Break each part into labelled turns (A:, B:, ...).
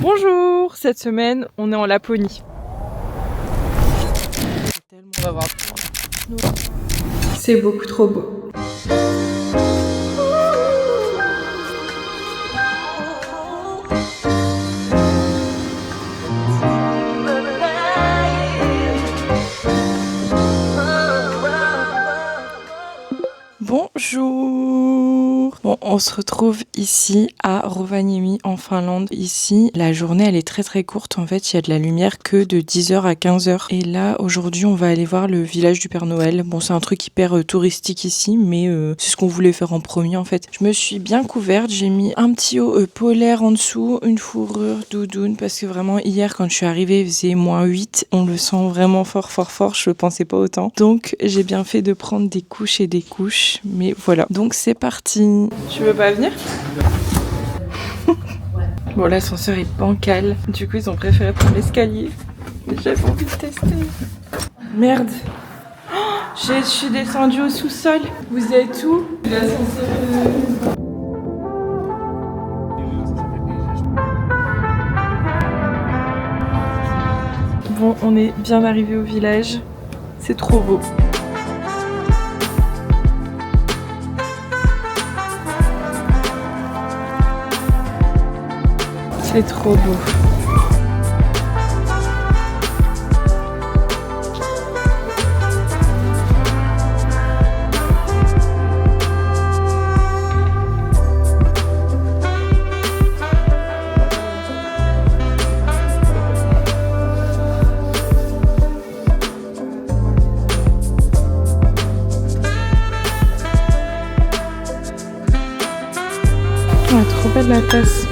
A: Bonjour, cette semaine on est en Laponie. On va voir. C'est beaucoup trop beau. Bonjour. Bon, on se retrouve ici à Rovaniemi en Finlande. Ici, la journée elle est très courte. En fait, il y a de la lumière que de 10h à 15h. Et là, aujourd'hui, on va aller voir le village du Père Noël. Bon, c'est un truc hyper touristique ici, mais c'est ce qu'on voulait faire en premier en fait. Je me suis bien couverte. J'ai mis un petit haut polaire en dessous, une fourrure doudoune parce que vraiment hier quand je suis arrivée, il faisait -8. On le sent vraiment fort. Je le pensais pas autant. Donc, j'ai bien fait de prendre des couches et des couches. Mais voilà, donc c'est parti. Tu veux pas venir? Bon, l'ascenseur est bancal. Du coup, ils ont préféré prendre l'escalier. J'avais envie de tester. Merde. Oh, je suis descendue au sous-sol. Vous êtes où? L'ascenseur. Bon, on est bien arrivé au village. C'est trop beau. C'est trop beau. Ouais, trop belle la tasse.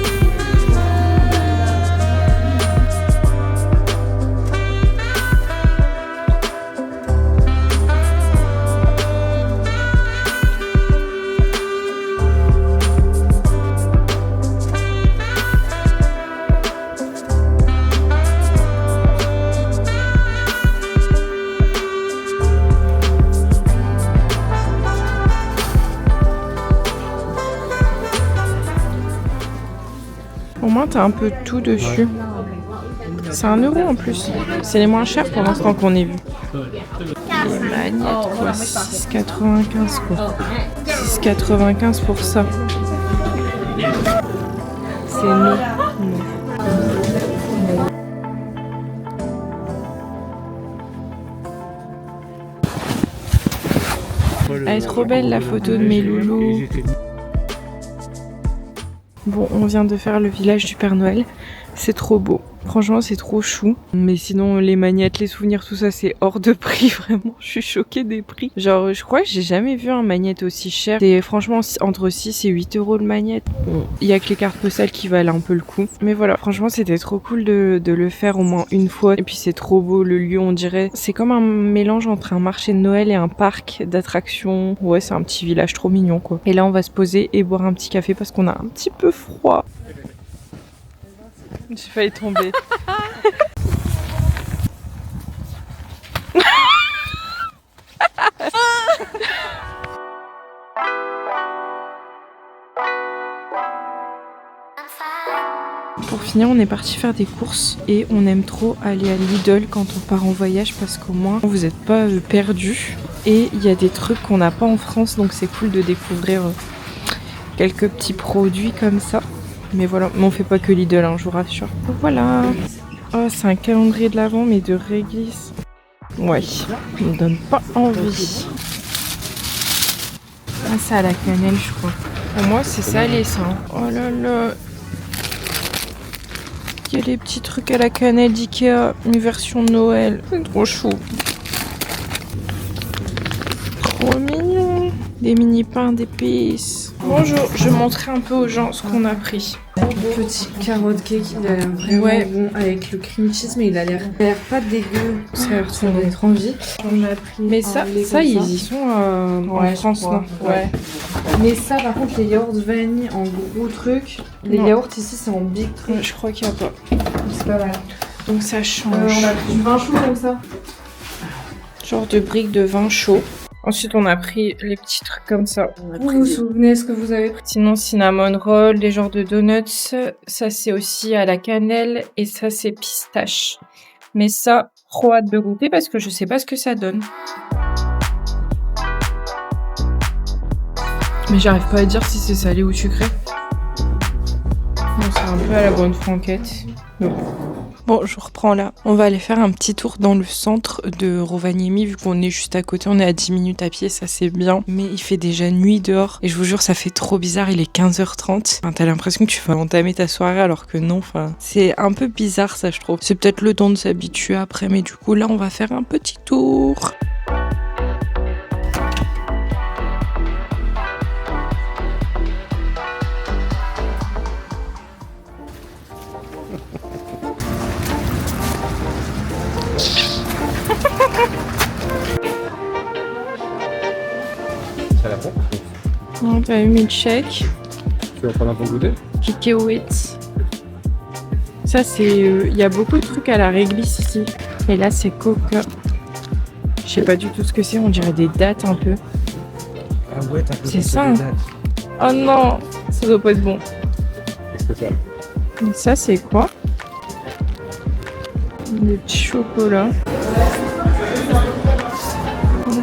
A: Au moins t'as un peu tout dessus. C'est 1 € en plus. C'est les moins chers pour l'instant qu'on ait vu. Les magnettes quoi, 6,95 quoi. 6,95 pour ça. C'est non. Elle est trop belle la photo de mes loulous. Bon, on vient de faire le village du Père Noël. C'est trop beau. Franchement, c'est trop chou. Mais sinon, les magnettes, les souvenirs, tout ça, c'est hors de prix, vraiment. Je suis choquée des prix. Genre, je crois que j'ai jamais vu un magnette aussi cher. C'est franchement entre 6 et 8 € le magnette. Bon, il y a que les cartes postales qui valent un peu le coup. Mais voilà, franchement, c'était trop cool de le faire au moins une fois. Et puis, c'est trop beau, le lieu, on dirait. C'est comme un mélange entre un marché de Noël et un parc d'attractions. Ouais, c'est un petit village trop mignon, quoi. Et là, on va se poser et boire un petit café parce qu'on a un petit peu froid. J'ai failli tomber. Pour finir, on est parti faire des courses et on aime trop aller à Lidl quand on part en voyage parce qu'au moins vous n'êtes pas perdus et il y a des trucs qu'on n'a pas en France, donc c'est cool de découvrir quelques petits produits comme ça. Mais voilà, mais on fait pas que Lidl, hein, je vous rassure. Donc voilà. Oh, c'est un calendrier de l'Avent, mais de réglisse. Ouais, ça me donne pas envie. Ah, ça à la cannelle, je crois. Pour moi, c'est salé, ça. Oh là là. Il y a des petits trucs à la cannelle d'Ikea, une version de Noël. C'est trop chou. Trop mignon. Des mini pains d'épices. Bonjour, je montrerai un peu aux gens ce qu'on a pris.
B: Petit carotte cake, il a l'air vraiment bon avec le cream cheese, mais il a l'air pas dégueu. Ça a l'air trop envie. On a pris.
A: Mais ça ils y sont en France, non?
B: Ouais. Mais ça, par contre, les yaourts vanille en gros truc. Les yaourts ici, c'est en big truc.
A: Je crois qu'il n'y a pas.
B: C'est pas mal.
A: Donc ça change.
B: On a pris du vin chaud comme ça.
A: Genre de briques de vin chaud. Ensuite, on a pris les petits trucs comme ça.
B: Vous vous souvenez ce que vous avez pris?
A: Sinon, cinnamon roll, les genres de donuts. Ça, c'est aussi à la cannelle. Et ça, c'est pistache. Mais ça, trop hâte de goûter parce que je sais pas ce que ça donne. Mais j'arrive pas à dire si c'est salé ou sucré. Bon, c'est un peu à la bonne franquette. Bon, je reprends là. On va aller faire un petit tour dans le centre de Rovaniemi, vu qu'on est juste à côté. On est à 10 minutes à pied, ça c'est bien. Mais il fait déjà nuit dehors. Et je vous jure, ça fait trop bizarre. Il est 15h30. Enfin, t'as l'impression que tu vas entamer ta soirée alors que non. Enfin, c'est un peu bizarre ça, je trouve. C'est peut-être le temps de s'habituer après. Mais du coup, là, on va faire un petit tour.
C: Ça la pompe.
A: On va eu milkshake.
C: Tu vas prendre un peu goûter?
A: Kikewit. Ça, c'est. Il y a beaucoup de trucs à la réglisse ici. Et là, c'est coca. Je sais pas du tout ce que c'est. On dirait des dattes un peu.
C: Ah ouais, t'as
A: C'est ça, hein. Oh non, ça doit pas être bon.
C: Qu'est-ce que c'est?
A: Et ça, c'est quoi? Des petits chocolats.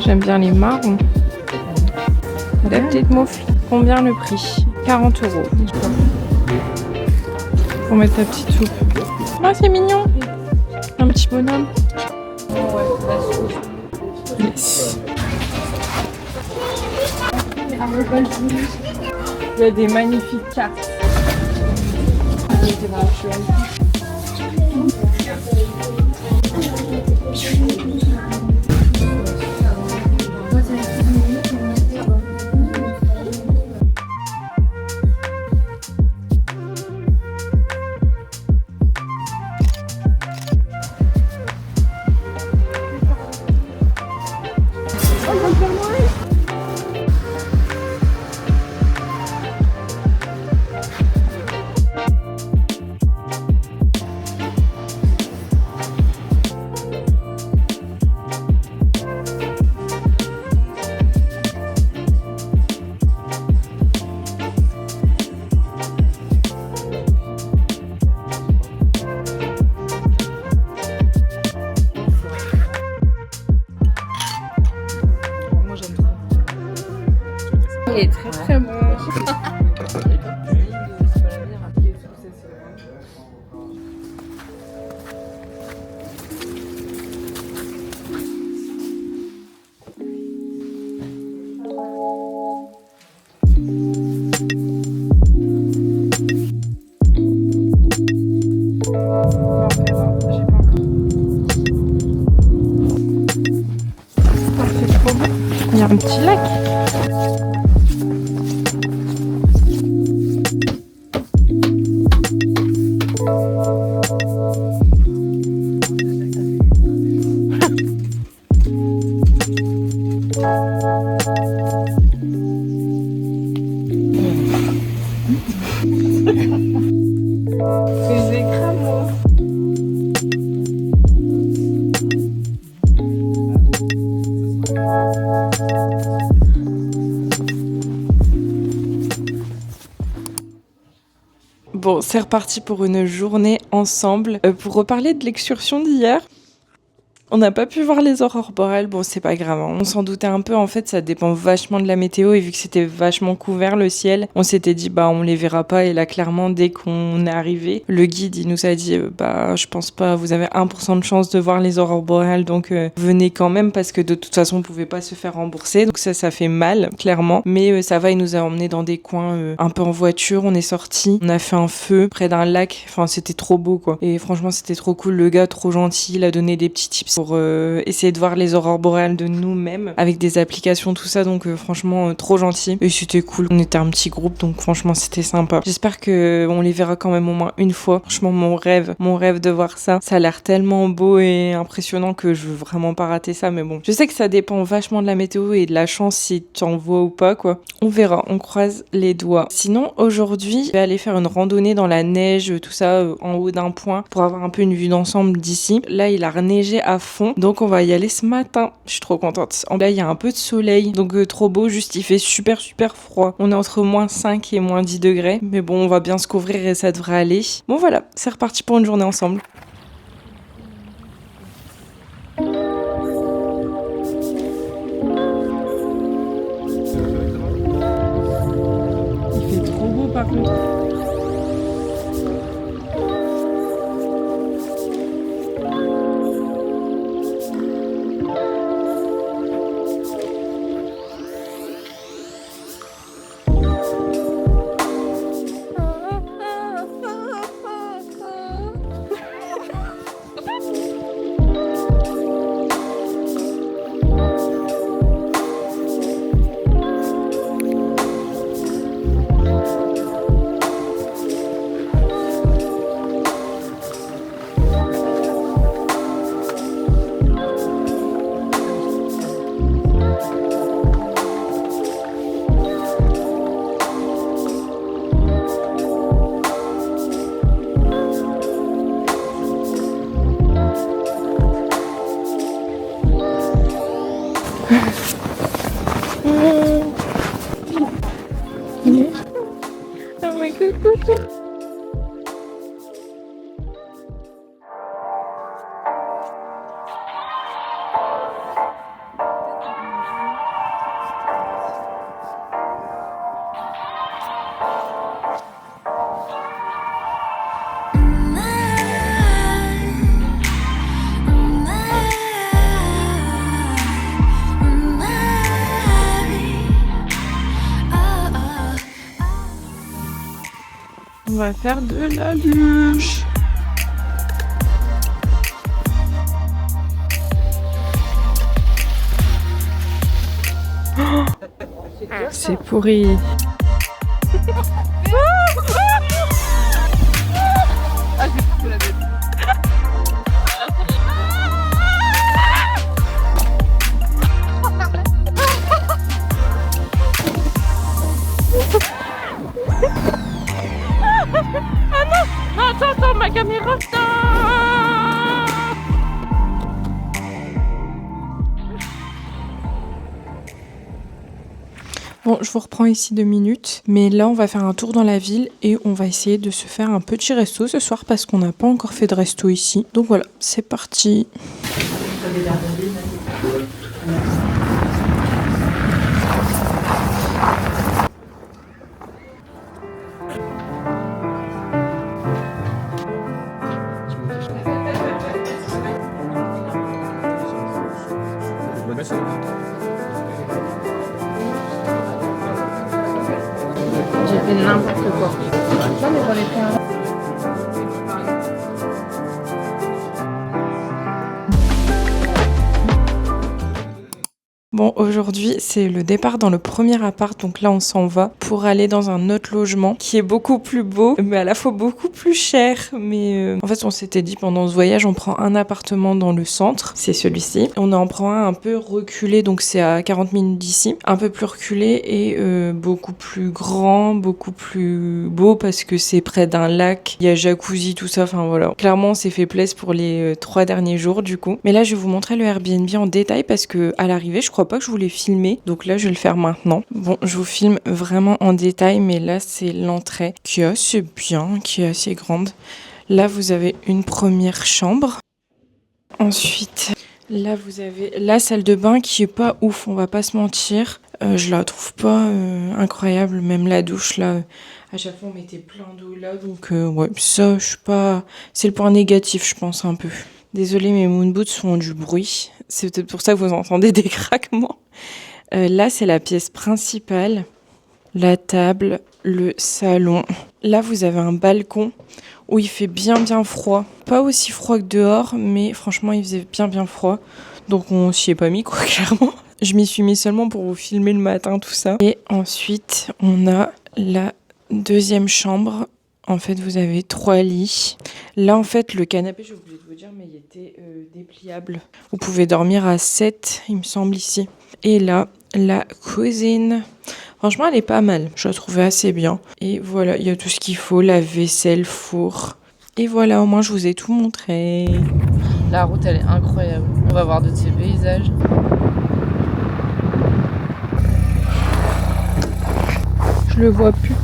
A: J'aime bien les marrons. La petite moufle. Combien le prix? 40 €. Pour mettre ta petite soupe. Ah, c'est mignon. Un petit bonhomme. Yes. Il y a des magnifiques cartes. Il est très très bon. Il y a un petit lac. Les écrans. Bon, c'est reparti pour une journée ensemble. Pour reparler de l'excursion d'hier, on n'a pas pu voir les aurores boréales. Bon, c'est pas grave, hein. On s'en doutait un peu. En fait, ça dépend vachement de la météo. Et vu que c'était vachement couvert le ciel, on s'était dit, bah, on les verra pas. Et là, clairement, dès qu'on est arrivé, le guide, il nous a dit, bah, je pense pas, vous avez 1% de chance de voir les aurores boréales. Donc, venez quand même parce que de toute façon, on pouvait pas se faire rembourser. Donc, ça fait mal, clairement. Mais ça va, il nous a emmenés dans des coins un peu en voiture. On est sortis. On a fait un feu près d'un lac. Enfin, c'était trop beau, quoi. Et franchement, c'était trop cool. Le gars, trop gentil. Il a donné des petits tips pour essayer de voir les aurores boréales de nous-mêmes avec des applications, tout ça. Donc franchement, trop gentil. Et c'était cool. On était un petit groupe, donc franchement, c'était sympa. J'espère que on les verra quand même au moins une fois. Franchement, mon rêve de voir ça. Ça a l'air tellement beau et impressionnant que je veux vraiment pas rater ça. Mais bon, je sais que ça dépend vachement de la météo et de la chance si tu en vois ou pas, quoi. On verra. On croise les doigts. Sinon, aujourd'hui, je vais aller faire une randonnée dans la neige, tout ça, en haut d'un point pour avoir un peu une vue d'ensemble d'ici. Là, il a reneigé à fond. Donc on va y aller ce matin. Je suis trop contente. Là, il y a un peu de soleil, donc trop beau. Juste, il fait super froid. On est entre -5 et -10 degrés. Mais bon, on va bien se couvrir et ça devrait aller. Bon voilà, c'est reparti pour une journée ensemble. Il fait trop beau par contre. Oh my god. On va faire de la luge. Oh, c'est pourri. Attends, ma caméra. Bon, je vous reprends ici 2 minutes, mais là on va faire un tour dans la ville et on va essayer de se faire un petit resto ce soir parce qu'on n'a pas encore fait de resto ici. Donc voilà, c'est parti.
B: J'ai fait n'importe quoi. Non, mais j'en ai fait un.
A: Bon, aujourd'hui, c'est le départ dans le premier appart, donc là, on s'en va pour aller dans un autre logement qui est beaucoup plus beau, mais à la fois beaucoup plus cher. Mais en fait, on s'était dit pendant ce voyage, on prend un appartement dans le centre, c'est celui-ci. On en prend un peu reculé, donc c'est à 40 minutes d'ici, un peu plus reculé et beaucoup plus grand, beaucoup plus beau parce que c'est près d'un lac, il y a jacuzzi, tout ça, enfin voilà. Clairement, on s'est fait plaisir pour les 3 derniers jours du coup. Mais là, je vais vous montrer le Airbnb en détail parce que à l'arrivée, je crois pas que je voulais filmer, donc là je vais le faire maintenant. Bon, je vous filme vraiment en détail, mais là c'est l'entrée qui est assez bien, qui est assez grande. Là vous avez une première chambre. Ensuite, là vous avez la salle de bain qui est pas ouf, on va pas se mentir. Je la trouve pas incroyable, même la douche là. À chaque fois on mettait plein d'eau là, donc ouais, ça je suis pas. C'est le point négatif, je pense un peu. Désolée, mes moonboots font du bruit. C'est peut-être pour ça que vous entendez des craquements. Là, c'est la pièce principale. La table, le salon. Là, vous avez un balcon où il fait bien froid. Pas aussi froid que dehors, mais franchement, il faisait bien froid. Donc, on s'y est pas mis, quoi, clairement. Je m'y suis mis seulement pour vous filmer le matin, tout ça. Et ensuite, on a la deuxième chambre. En fait, vous avez 3 lits. Là, en fait, le canapé, j'ai oublié de vous dire, mais il était dépliable. Vous pouvez dormir à 7, il me semble, ici. Et là, la cuisine. Franchement, elle est pas mal. Je la trouvais assez bien. Et voilà, il y a tout ce qu'il faut. La vaisselle, four. Et voilà, au moins, je vous ai tout montré.
B: La route, elle est incroyable. On va voir de ces paysages. Je le vois plus.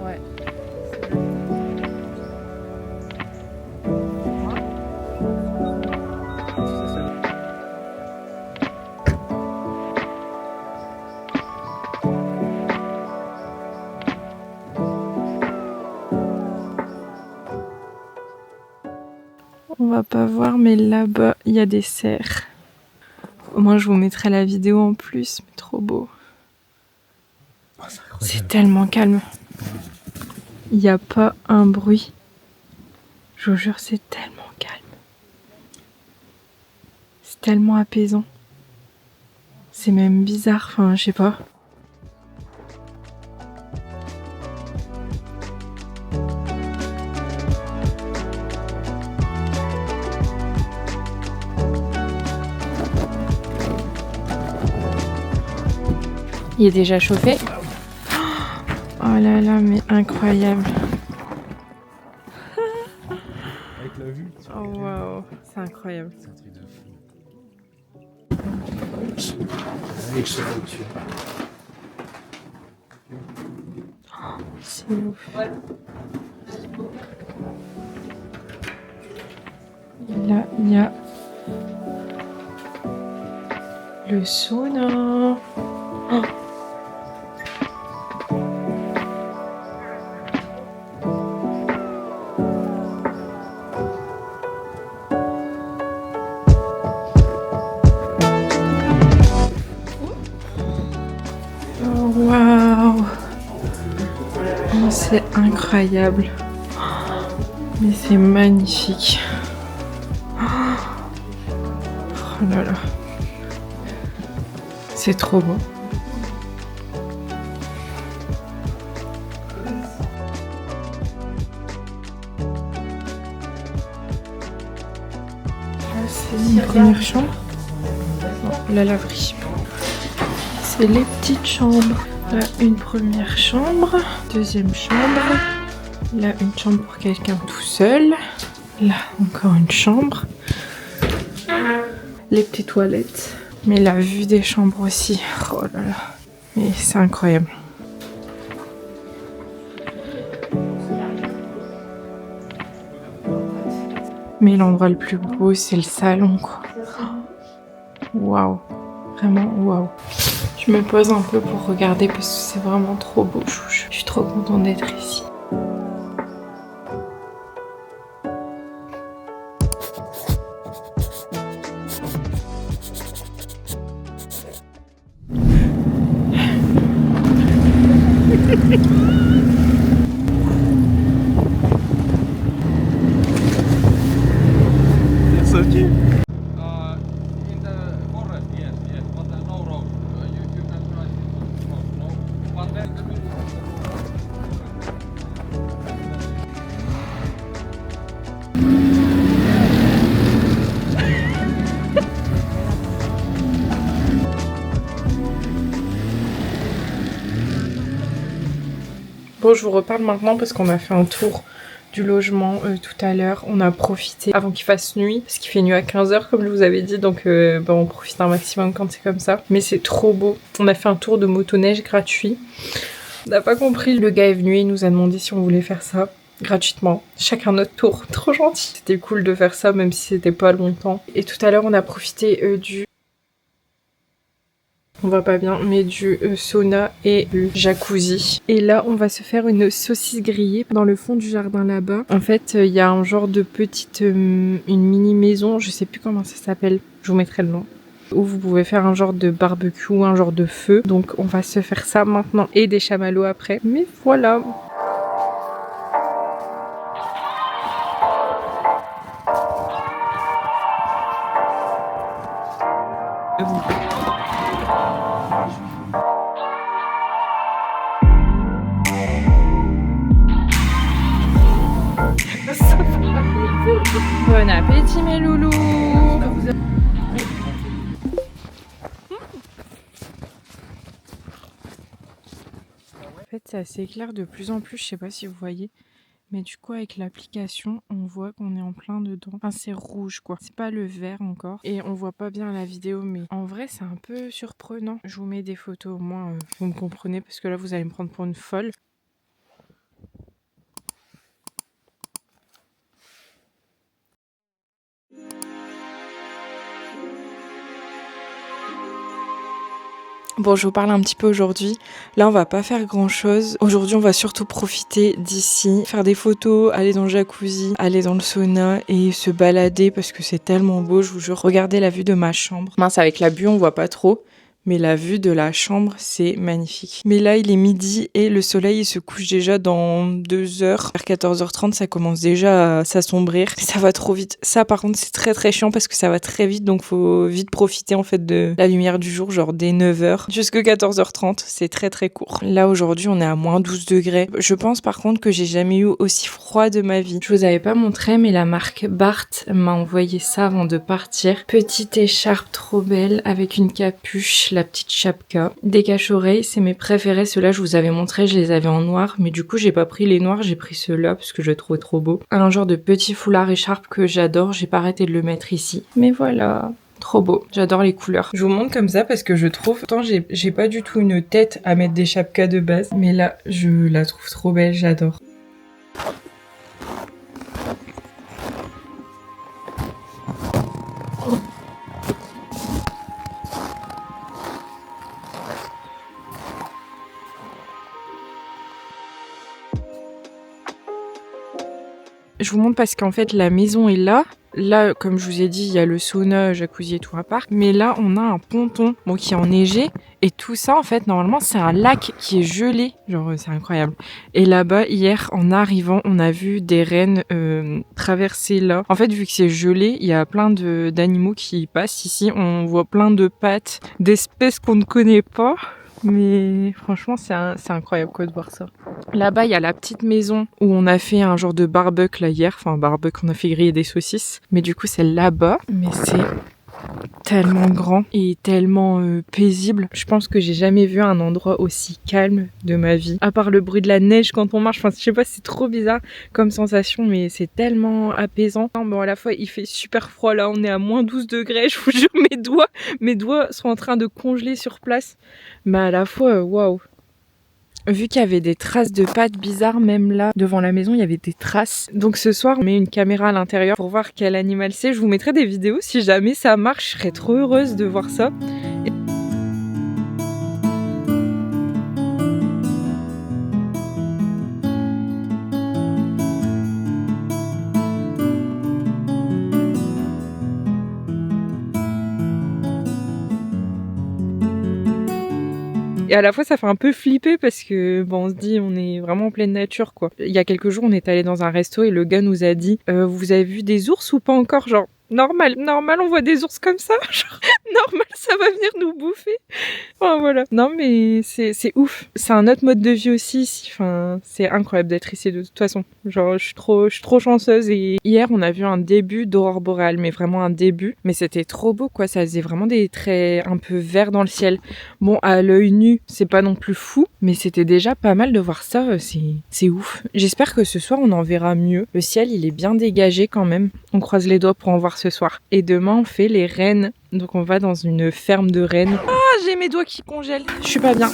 B: Ouais. On va pas voir, mais là-bas, il y a des cerfs. Au moins, je vous mettrai la vidéo en plus, mais trop beau. C'est tellement calme. Il n'y a pas un bruit. Je vous jure, c'est tellement calme. C'est tellement apaisant. C'est même bizarre, enfin, je sais pas. Il est déjà chauffé. Oh là là, mais incroyable.
C: Avec la vue.
B: Oh waouh, c'est incroyable.
C: C'est un truc de fou. Excellent au-dessus.
B: C'est ouf. Et là, il y a le sauna. Oh. Oh, waouh! Oh, c'est incroyable. Mais c'est magnifique. Oh là là. C'est trop beau. C'est une première chambre. Non, la laverie. C'est les petites chambres. Là, une première chambre. Deuxième chambre. Là, une chambre pour quelqu'un tout seul. Là, encore une chambre. Les petites toilettes. Mais la vue des chambres aussi. Oh là là. Mais c'est incroyable. Mais l'endroit le plus beau, c'est le salon, quoi. Waouh. Vraiment, waouh. Je me pose un peu pour regarder parce que c'est vraiment trop beau. Je suis trop contente d'être ici.
D: In the forest, yes, but no road. You can drive in no, but then the middle of the road.
B: Bon, je vous reparle maintenant parce qu'on a fait un tour du logement tout à l'heure. On a profité avant qu'il fasse nuit, parce qu'il fait nuit à 15h comme je vous avais dit, donc on profite un maximum quand c'est comme ça. Mais c'est trop beau. On a fait un tour de motoneige gratuit. On n'a pas compris, le gars est venu, il nous a demandé si on voulait faire ça gratuitement. Chacun notre tour, trop gentil. C'était cool de faire ça même si c'était pas longtemps. Et tout à l'heure on a profité du... On va pas bien, mais du sauna et du jacuzzi. Et là, on va se faire une saucisse grillée dans le fond du jardin là-bas. En fait, il y a un genre de petite... une mini maison, je sais plus comment ça s'appelle, je vous mettrai le nom. Où vous pouvez faire un genre de barbecue, un genre de feu. Donc on va se faire ça maintenant et des chamallows après. Mais voilà. Bon appétit mes loulous. En fait c'est assez clair de plus en plus, je sais pas si vous voyez, Mais du coup, avec l'application, on voit qu'on est en plein dedans. Enfin, c'est rouge, quoi. C'est pas le vert encore. Et on voit pas bien la vidéo, mais en vrai, c'est un peu surprenant. Je vous mets des photos, au moins, vous me comprenez, parce que là, vous allez me prendre pour une folle. Bon, je vous parle un petit peu aujourd'hui. Là, on va pas faire grand chose. Aujourd'hui, on va surtout profiter d'ici, faire des photos, aller dans le jacuzzi, aller dans le sauna et se balader parce que c'est tellement beau, je vous jure. Regardez la vue de ma chambre. Mince, avec la buée, on voit pas trop. Mais la vue de la chambre, c'est magnifique. Mais là, il est midi et le soleil il se couche déjà dans 2 heures. Vers 14h30, ça commence déjà à s'assombrir. Ça va trop vite. Ça, par contre, c'est très très chiant parce que ça va très vite. Donc, faut vite profiter en fait de la lumière du jour, genre dès 9h jusqu'à 14h30. C'est très très court. Là, aujourd'hui, on est à moins 12 degrés. Je pense par contre que j'ai jamais eu aussi froid de ma vie. Je vous avais pas montré, mais la marque Bart m'a envoyé ça avant de partir. Petite écharpe trop belle avec une capuche. La petite chapka. Des cache-oreilles, c'est mes préférés. Ceux-là, je vous avais montré, je les avais en noir, mais du coup, j'ai pas pris les noirs, j'ai pris ceux-là parce que je le trouvais trop beau. Un genre de petit foulard écharpe que j'adore, j'ai pas arrêté de le mettre ici. Mais voilà. Trop beau, j'adore les couleurs. Je vous montre comme ça parce que je trouve, pourtant j'ai pas du tout une tête à mettre des chapkas de base, mais là, je la trouve trop belle, j'adore. Je vous montre parce qu'en fait la maison est là. Là, comme je vous ai dit, il y a le sauna, jacuzzi et tout à part. Mais là, on a un ponton qui est enneigé. Et tout ça, en fait, normalement, c'est un lac qui est gelé. Genre, c'est incroyable. Et là-bas, hier, en arrivant, on a vu des rennes traverser là. En fait, vu que c'est gelé, il y a plein d'animaux qui passent ici. On voit plein de pattes d'espèces qu'on ne connaît pas. Mais franchement, c'est incroyable quoi de voir ça. Là-bas, il y a la petite maison où on a fait un genre de barbecue là hier. Enfin, barbecue, on a fait griller des saucisses. Mais du coup, c'est là-bas. Mais c'est tellement grand et tellement paisible. Je pense que j'ai jamais vu un endroit aussi calme de ma vie. À part le bruit de la neige quand on marche. Enfin, je sais pas, c'est trop bizarre comme sensation, mais c'est tellement apaisant. Bon, à la fois, il fait super froid. Là, on est à moins 12 degrés. Je vous jure, mes doigts sont en train de congeler sur place. Mais à la fois, waouh. Vu qu'il y avait des traces de pattes bizarres, même là, devant la maison, il y avait des traces. Donc ce soir, on met une caméra à l'intérieur pour voir quel animal c'est. Je vous mettrai des vidéos. Si jamais ça marche, je serais trop heureuse de voir ça. Et à la fois, ça fait un peu flipper parce que, bon, on se dit, on est vraiment en pleine nature, quoi. Il y a quelques jours, on est allé dans un resto et le gars nous a dit, vous avez vu des ours ou pas encore? Genre, normal, on voit des ours comme ça. Genre, normal, ça va venir nous bouffer. Enfin, voilà. Non, mais c'est ouf. C'est un autre mode de vie aussi ici. Enfin, c'est incroyable d'être ici de toute façon. Genre, je suis trop chanceuse. Et hier, on a vu un début d'aurore boréale, mais vraiment un début. Mais c'était trop beau, quoi. Ça faisait vraiment des traits un peu verts dans le ciel. Bon, à l'œil nu, c'est pas non plus fou, mais c'était déjà pas mal de voir ça. C'est ouf. J'espère que ce soir, on en verra mieux. Le ciel, il est bien dégagé quand même. On croise les doigts pour en voir ce soir. Et demain, on fait les rennes. Donc on va dans une ferme de rennes. Ah, j'ai mes doigts qui congèlent. Je suis pas bien.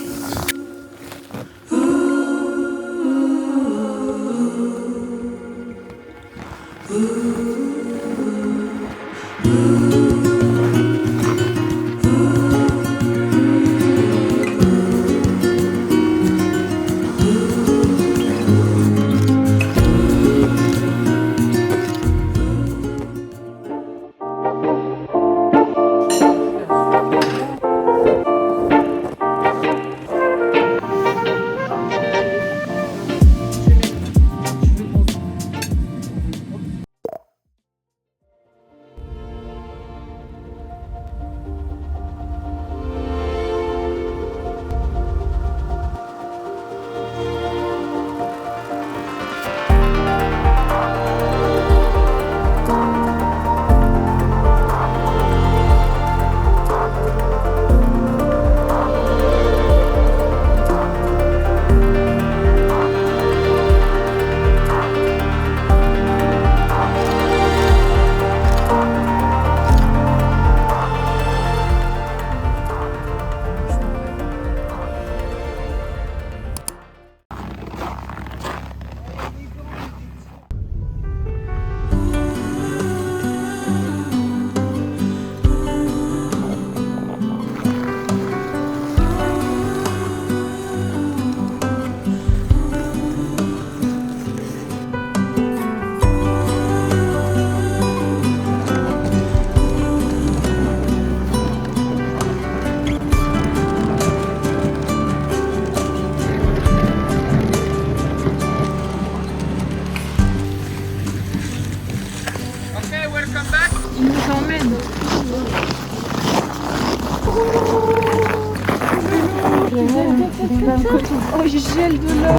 B: Oh, j'ai gel de là.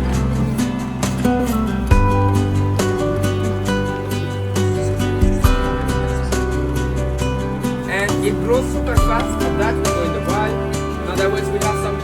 D: And it grows super fast, but that we're going to buy. Otherwise, we have some.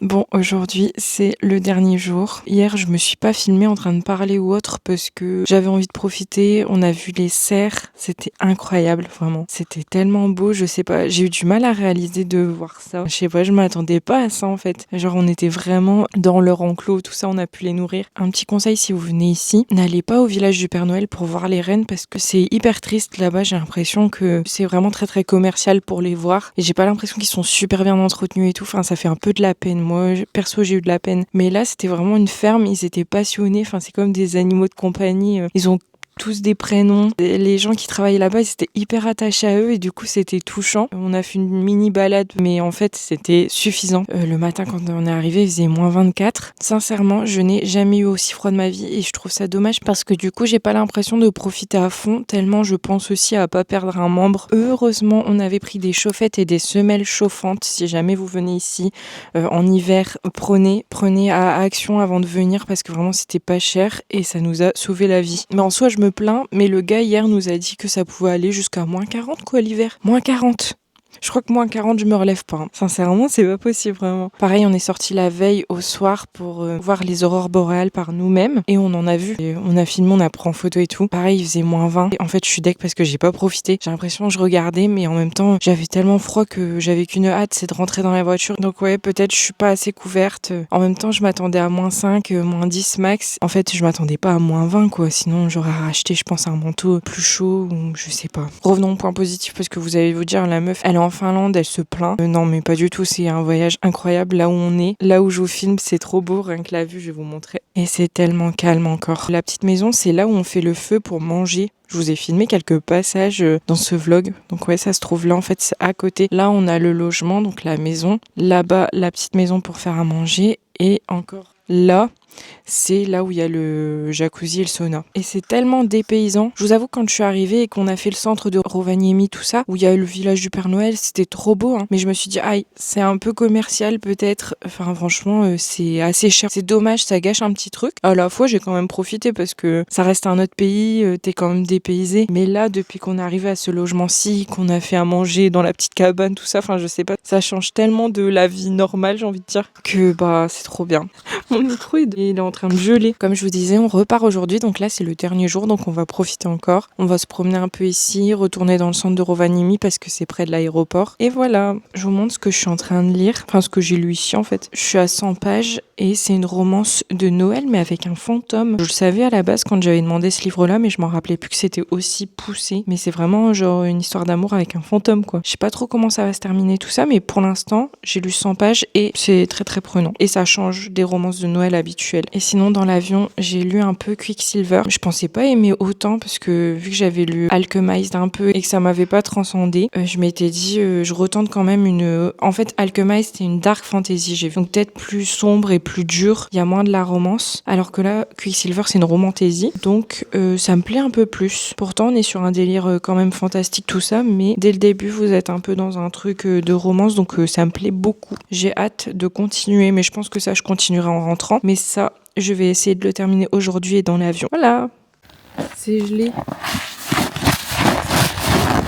A: Bon, aujourd'hui, c'est le dernier jour. Hier, je me suis pas filmée en train de parler ou autre parce que j'avais envie de profiter. On a vu les cerfs. C'était incroyable, vraiment. C'était tellement beau, je sais pas. J'ai eu du mal à réaliser de voir ça. Je sais pas, je m'attendais pas à ça, en fait. Genre, on était vraiment dans leur enclos, tout ça, on a pu les nourrir. Un petit conseil, si vous venez ici, n'allez pas au village du Père Noël pour voir les rennes parce que c'est hyper triste là-bas. J'ai l'impression que c'est vraiment très très commercial pour les voir. Et j'ai pas l'impression qu'ils sont super bien entretenus et tout. Enfin, ça fait un peu de la peine. Moi, perso, j'ai eu de la peine. Mais là, c'était vraiment une ferme. Ils étaient passionnés. Enfin, c'est comme des animaux de compagnie. Ils ont tous des prénoms. Les gens qui travaillaient là-bas, ils étaient hyper attachés à eux et du coup, c'était touchant. On a fait une mini balade, mais en fait, c'était suffisant. Le matin, quand on est arrivé, il faisait moins 24. Sincèrement, je n'ai jamais eu aussi froid de ma vie et je trouve ça dommage parce que du coup, j'ai pas l'impression de profiter à fond tellement je pense aussi à pas perdre un membre. Heureusement, on avait pris des chauffettes et des semelles chauffantes. Si jamais vous venez ici en hiver, prenez à Action avant de venir parce que vraiment, c'était pas cher et ça nous a sauvé la vie. Mais en soi, je me plains, mais le gars hier nous a dit que ça pouvait aller jusqu'à moins 40 quoi l'hiver. Moins 40. Je crois que moins 40, je me relève pas. Hein. Sincèrement, c'est pas possible vraiment. Pareil, on est sorti la veille au soir pour voir les aurores boréales par nous-mêmes. Et on en a vu. Et on a filmé, on a pris en photo et tout. Pareil, il faisait moins 20. Et en fait, je suis deg parce que j'ai pas profité. J'ai l'impression que je regardais, mais en même temps, j'avais tellement froid que j'avais qu'une hâte, c'est de rentrer dans la voiture. Donc ouais, peut-être je suis pas assez couverte. En même temps, je m'attendais à moins 5, moins 10 max. En fait, je m'attendais pas à moins 20 quoi. Sinon, j'aurais racheté, je pense, un manteau plus chaud ou je sais pas. Revenons au point positif parce que vous allez vous dire, la meuf, elle est en Finlande, elle se plaint. Non, mais pas du tout, c'est un voyage incroyable là où on est. Là où je vous filme, c'est trop beau, rien que la vue, je vais vous montrer. Et c'est tellement calme encore. La petite maison, c'est là où on fait le feu pour manger. Je vous ai filmé quelques passages dans ce vlog. Donc ouais, ça se trouve là, en fait, c'est à côté. Là, on a le logement, donc la maison. Là-bas, la petite maison pour faire à manger. Et encore là, c'est là où il y a le jacuzzi et le sauna. Et c'est tellement dépaysant. Je vous avoue, quand je suis arrivée et qu'on a fait le centre de Rovaniemi, tout ça, où il y a le village du Père Noël, c'était trop beau. Hein. Mais je me suis dit, aïe, c'est un peu commercial peut-être. Enfin, franchement, c'est assez cher. C'est dommage, ça gâche un petit truc. À la fois, j'ai quand même profité parce que ça reste un autre pays, t'es quand même dépaysé. Mais là, depuis qu'on est arrivé à ce logement-ci, qu'on a fait à manger dans la petite cabane, tout ça, enfin, je sais pas, ça change tellement de la vie normale, j'ai envie de dire, que bah, c'est trop bien. Mon micro, il est en train de geler. Comme je vous disais, on repart aujourd'hui, donc là c'est le dernier jour, donc on va profiter encore. On va se promener un peu ici, retourner dans le centre de Rovaniemi parce que c'est près de l'aéroport. Et voilà, je vous montre ce que je suis en train de lire, enfin ce que j'ai lu ici en fait. Je suis à 100 pages et c'est une romance de Noël mais avec un fantôme. Je le savais à la base quand j'avais demandé ce livre-là, mais je m'en rappelais plus que c'était aussi poussé. Mais c'est vraiment genre une histoire d'amour avec un fantôme quoi. Je sais pas trop comment ça va se terminer tout ça, mais pour l'instant j'ai lu 100 pages et c'est très très prenant. Et ça change des romances de Noël habituelles. Et sinon dans l'avion j'ai lu un peu Quicksilver. Je pensais pas aimer autant parce que vu que j'avais lu Alchemized un peu et que ça m'avait pas transcendé, je m'étais dit je retente quand même une... En fait Alchemized c'est une dark fantasy, j'ai vu, donc peut-être plus sombre et plus dur, il y a moins de la romance, alors que là Quicksilver c'est une romantasy, donc ça me plaît un peu plus. Pourtant on est sur un délire quand même fantastique tout ça, mais dès le début vous êtes un peu dans un truc de romance, donc ça me plaît beaucoup. J'ai hâte de continuer, mais je pense que ça je continuerai en rentrant, mais ça je vais essayer de le terminer aujourd'hui et dans l'avion. Voilà. C'est gelé.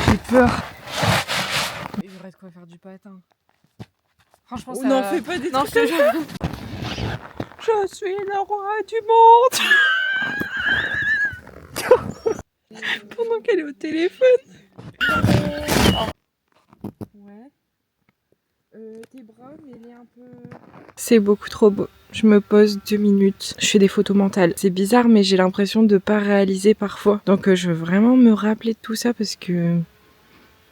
A: J'ai peur.
B: Il y aurait de quoi faire du patin. Franchement,
A: On
B: ça...
A: n'en fait pas des
B: non,
A: trucs. Je suis le roi du monde. Pendant qu'elle est au téléphone. Ouais. Tes bras, mais il est un peu... C'est beaucoup trop beau. Je me pose 2 minutes. Je fais des photos mentales. C'est bizarre, mais j'ai l'impression de pas réaliser parfois. Donc je veux vraiment me rappeler de tout ça parce que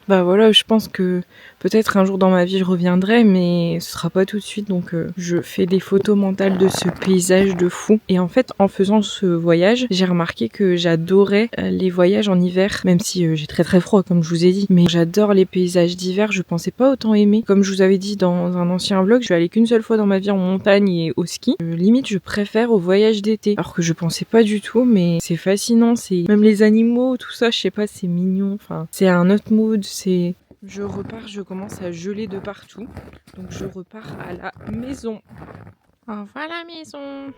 B: Bah voilà, je pense que peut-être un jour dans ma vie je reviendrai, mais ce sera pas tout de suite, donc je fais des photos mentales de ce paysage de fou. Et en fait, en faisant ce voyage, j'ai remarqué que j'adorais les voyages en hiver, même si j'ai très froid comme je vous ai dit, mais j'adore les paysages d'hiver, je pensais pas autant aimer. Comme je vous avais dit dans un ancien vlog, je suis allée qu'une seule fois dans ma vie en montagne et au ski. Limite, je préfère au voyage d'été, alors que je pensais pas du tout, mais c'est fascinant, c'est même les animaux, tout ça, je sais pas, c'est mignon, enfin, c'est un autre mood. Je repars, je commence à geler de partout. Donc je repars à la maison. Au revoir la maison.